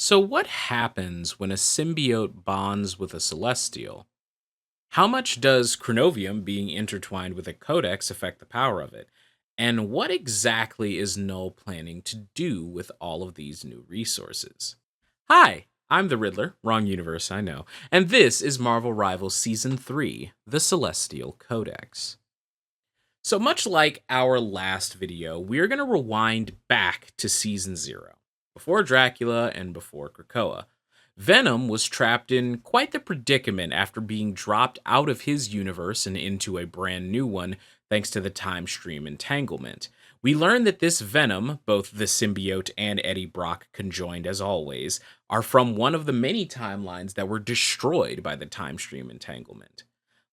So, what happens when a symbiote bonds with a celestial? How much does chronovium being intertwined with a codex affect the power of it? And what exactly is Null planning to do with all of these new resources? Hi, I'm the Riddler, wrong universe, I know, and this is Marvel Rivals Season 3, The Celestial Codex. So, much like our last video, we're going to rewind back to Season 0, before Dracula and before Krakoa. Venom was trapped in quite the predicament after being dropped out of his universe and into a brand new one thanks to the time stream entanglement. We learn that this Venom, both the symbiote and Eddie Brock conjoined as always, are from one of the many timelines that were destroyed by the time stream entanglement.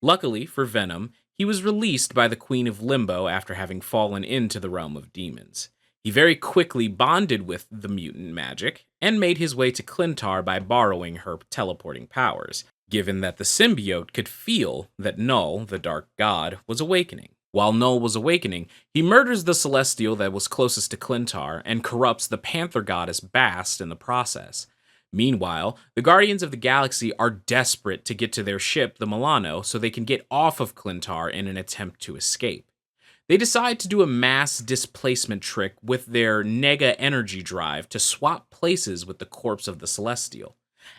Luckily for Venom, he was released by the Queen of Limbo after having fallen into the realm of demons. He very quickly bonded with the mutant magic and made his way to Clintar by borrowing her teleporting powers, given that the symbiote could feel that Null, the Dark God, was awakening. While Null was awakening, he murders the Celestial that was closest to Clintar and corrupts the Panther goddess Bast in the process. Meanwhile, the Guardians of the Galaxy are desperate to get to their ship, the Milano, so they can get off of Clintar in an attempt to escape. They decide to do a mass displacement trick with their Nega energy drive to swap places with the corpse of the Celestial.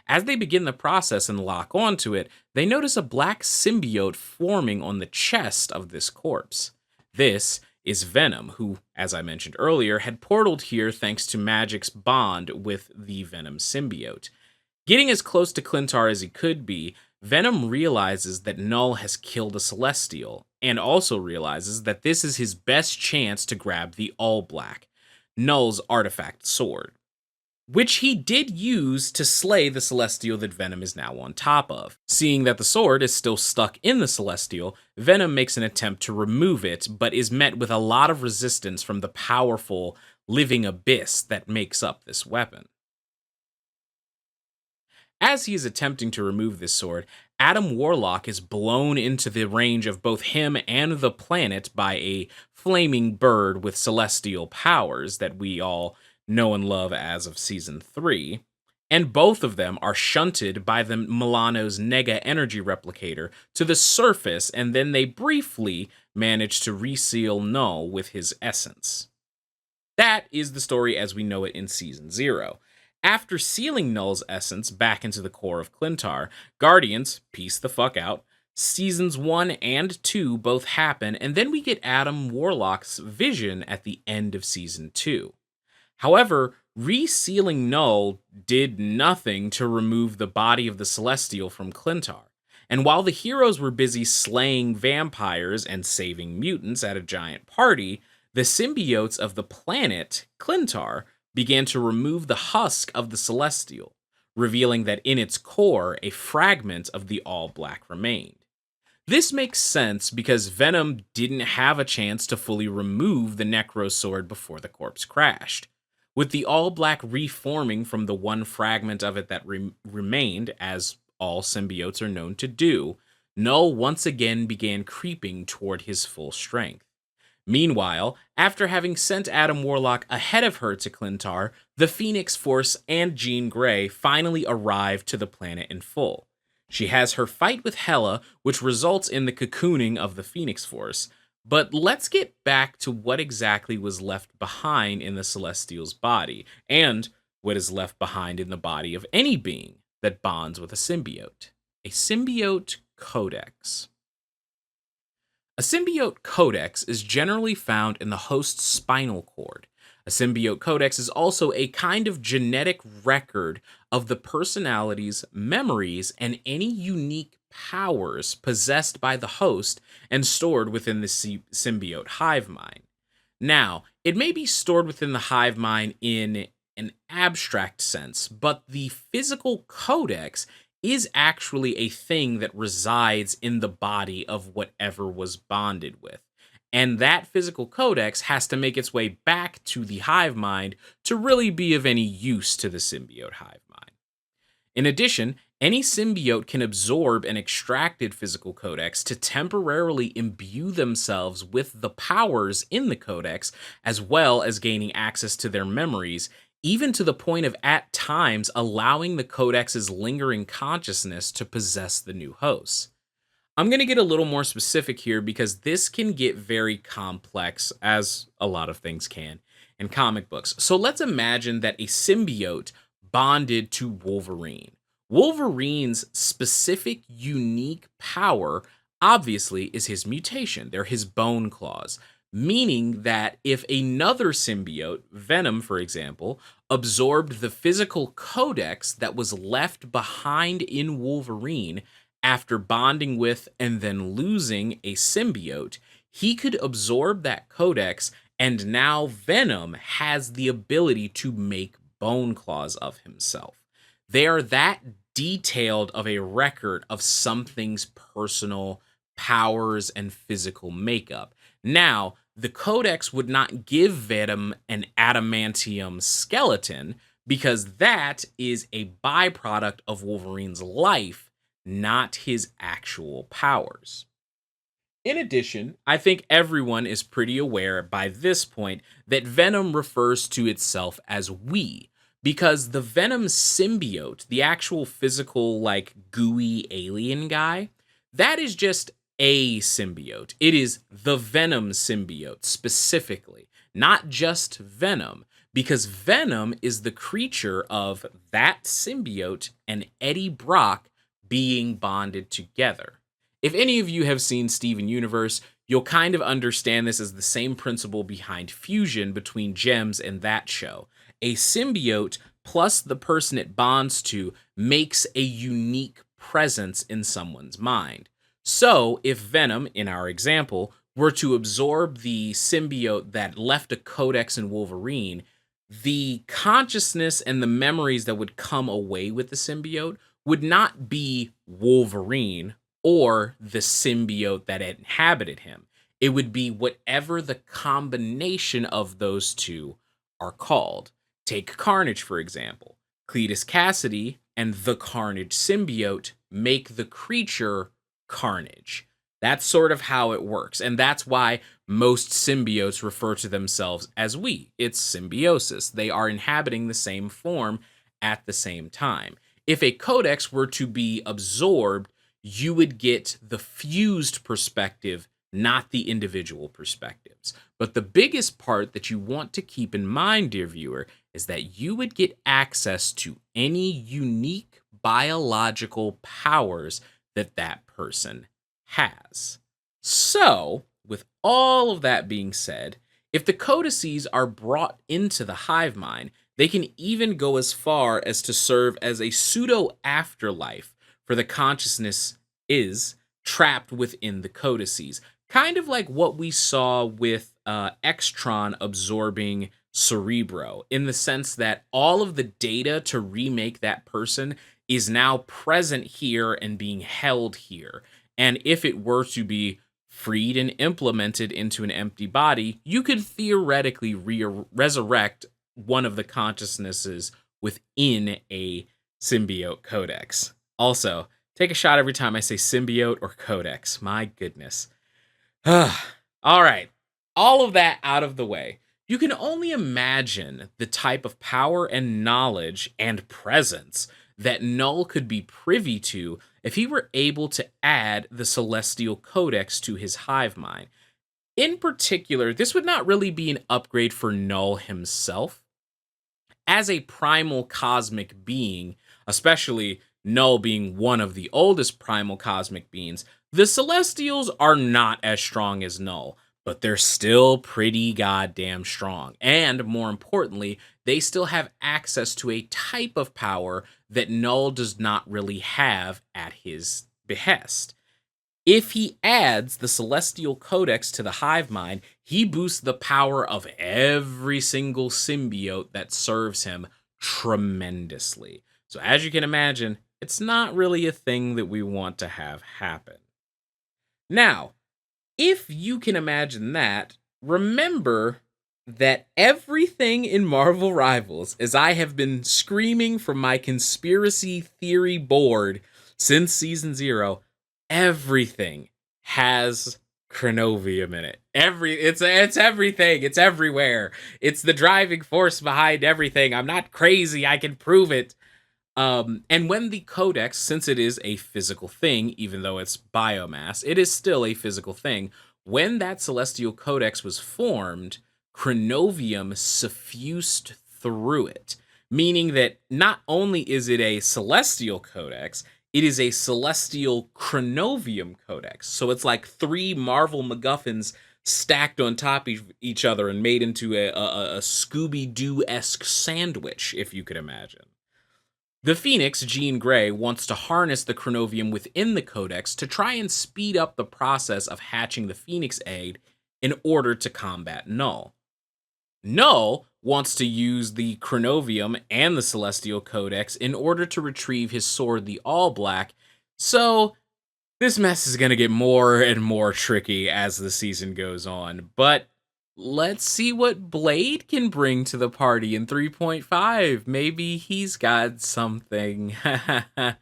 As they begin the process and lock onto it, they notice a black symbiote forming on the chest of this corpse. This is Venom, who, as I mentioned earlier, had portaled here thanks to Magic's bond with the Venom symbiote. Getting as close to Clintar as he could be, Venom realizes that Null has killed a Celestial, and also realizes that this is his best chance to grab the All Black, Null's artifact sword, which he did use to slay the Celestial that Venom is now on top of. Seeing that the sword is still stuck in the Celestial, Venom makes an attempt to remove it, but is met with a lot of resistance from the powerful living abyss that makes up this weapon. As he is attempting to remove this sword, Adam Warlock is blown into the range of both him and the planet by a flaming bird with celestial powers that we all know and love as of Season 3, and both of them are shunted by the Milano's Nega energy replicator to the surface, and then they briefly manage to reseal Null with his essence. That is the story as we know it in Season 0. After sealing Null's essence back into the core of Clintar, Guardians peace the fuck out. Seasons 1 and 2 both happen, and then we get Adam Warlock's vision at the end of Season 2. However, resealing Null did nothing to remove the body of the Celestial from Clintar. And while the heroes were busy slaying vampires and saving mutants at a giant party, the symbiotes of the planet, Clintar, began to remove the husk of the Celestial, revealing that in its core, a fragment of the All Black remained. This makes sense because Venom didn't have a chance to fully remove the Necro Sword before the corpse crashed. With the All Black reforming from the one fragment of it that remained, as all symbiotes are known to do, Null once again began creeping toward his full strength. Meanwhile, after having sent Adam Warlock ahead of her to Clintar, the Phoenix Force and Jean Grey finally arrive to the planet in full. She has her fight with Hela, which results in the cocooning of the Phoenix Force. But let's get back to what exactly was left behind in the Celestial's body, and what is left behind in the body of any being that bonds with a symbiote. A symbiote codex. A symbiote codex is generally found in the host's spinal cord. A symbiote codex is also a kind of genetic record of the personalities, memories, and any unique powers possessed by the host and stored within the symbiote hive mind. Now, it may be stored within the hive mind in an abstract sense, but the physical codex is actually a thing that resides in the body of whatever was bonded with. And that physical codex has to make its way back to the hive mind to really be of any use to the symbiote hive mind. In addition, any symbiote can absorb an extracted physical codex to temporarily imbue themselves with the powers in the codex, as well as gaining access to their memories, even to the point of at times allowing the Codex's lingering consciousness to possess the new hosts. I'm going to get a little more specific here because this can get very complex, as a lot of things can in comic books. So let's imagine that a symbiote bonded to Wolverine. Wolverine's specific unique power, obviously, is his mutation. They're his bone claws, meaning that if another symbiote, Venom, for example, absorbed the physical codex that was left behind in Wolverine after bonding with and then losing a symbiote, he could absorb that codex, and now Venom has the ability to make bone claws of himself. They are that detailed of a record of something's personal powers and physical makeup. Now, the codex would not give Venom an adamantium skeleton because that is a byproduct of Wolverine's life, not his actual powers. In addition, I think everyone is pretty aware by this point that Venom refers to itself as we, because the Venom symbiote, the actual physical, like gooey alien guy, that is just a symbiote. It is the Venom symbiote specifically, not just Venom, because Venom is the creature of that symbiote and Eddie Brock being bonded together. If any of you have seen Steven Universe, you'll kind of understand this as the same principle behind fusion between Gems and that show. A symbiote plus the person it bonds to makes a unique presence in someone's mind. So, if Venom, in our example, were to absorb the symbiote that left a codex in Wolverine, the consciousness and the memories that would come away with the symbiote would not be Wolverine or the symbiote that inhabited him. It would be whatever the combination of those two are called. Take Carnage, for example. Cletus Cassidy and the Carnage symbiote make the creature Carnage. That's sort of how it works. And that's why most symbiotes refer to themselves as we. It's symbiosis. They are inhabiting the same form at the same time. If a codex were to be absorbed, you would get the fused perspective, not the individual perspectives. But the biggest part that you want to keep in mind, dear viewer, is that you would get access to any unique biological powers that that person has. So, with all of that being said, if the codices are brought into the hive mind, they can even go as far as to serve as a pseudo afterlife for the consciousness is trapped within the codices. Kind of like what we saw with Extron absorbing Cerebro, in the sense that all of the data to remake that person is now present here and being held here. And if it were to be freed and implemented into an empty body, you could theoretically resurrect one of the consciousnesses within a symbiote codex. Also, take a shot every time I say symbiote or codex. My goodness. All right. All of that out of the way. You can only imagine the type of power and knowledge and presence that Null could be privy to if he were able to add the Celestial Codex to his hive mind. In particular, this would not really be an upgrade for Null himself. As a primal cosmic being, especially Null being one of the oldest primal cosmic beings, the Celestials are not as strong as Null, but they're still pretty goddamn strong. And more importantly, they still have access to a type of power that Null does not really have at his behest. If he adds the Celestial Codex to the hive mind, he boosts the power of every single symbiote that serves him tremendously. So as you can imagine, it's not really a thing that we want to have happen. Now, if you can imagine that, remember that everything in Marvel Rivals, as I have been screaming from my conspiracy theory board since season 0, everything has Chronovium in it. It's everything. It's everywhere. It's the driving force behind everything. I'm not crazy. I can prove it. And when the codex, since it is a physical thing, even though it's biomass, it is still a physical thing. When that celestial codex was formed, chronovium suffused through it, meaning that not only is it a celestial codex, it is a celestial chronovium codex. So it's like three Marvel MacGuffins stacked on top of each other and made into a Scooby Doo esque sandwich, if you could imagine. The Phoenix, Jean Grey, wants to harness the chronovium within the codex to try and speed up the process of hatching the Phoenix egg in order to combat Null. Null wants to use the chronovium and the Celestial Codex in order to retrieve his sword, the All Black. So this mess is going to get more and more tricky as the season goes on. But let's see what Blade can bring to the party in 3.5. Maybe he's got something. And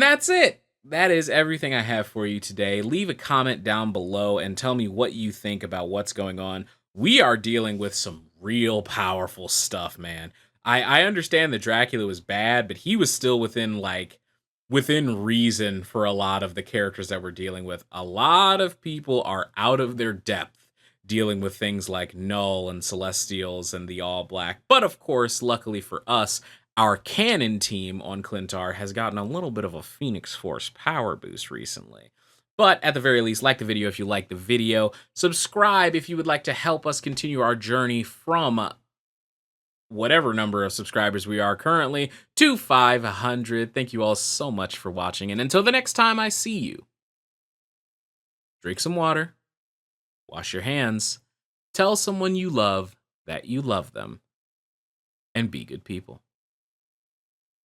that's it. That is everything I have for you today. Leave a comment down below and tell me what you think about what's going on. We are dealing with some real powerful stuff, man. I understand that Dracula was bad, but he was still within reason for a lot of the characters that we're dealing with. A lot of people are out of their depth dealing with things like Null and Celestials and the All Black. But of course, luckily for us, our canon team on Clintar has gotten a little bit of a Phoenix Force power boost recently. But at the very least, like the video if you like the video. Subscribe if you would like to help us continue our journey from whatever number of subscribers we are currently to 500. Thank you all so much for watching. And until the next time I see you, drink some water, wash your hands, tell someone you love that you love them, and be good people.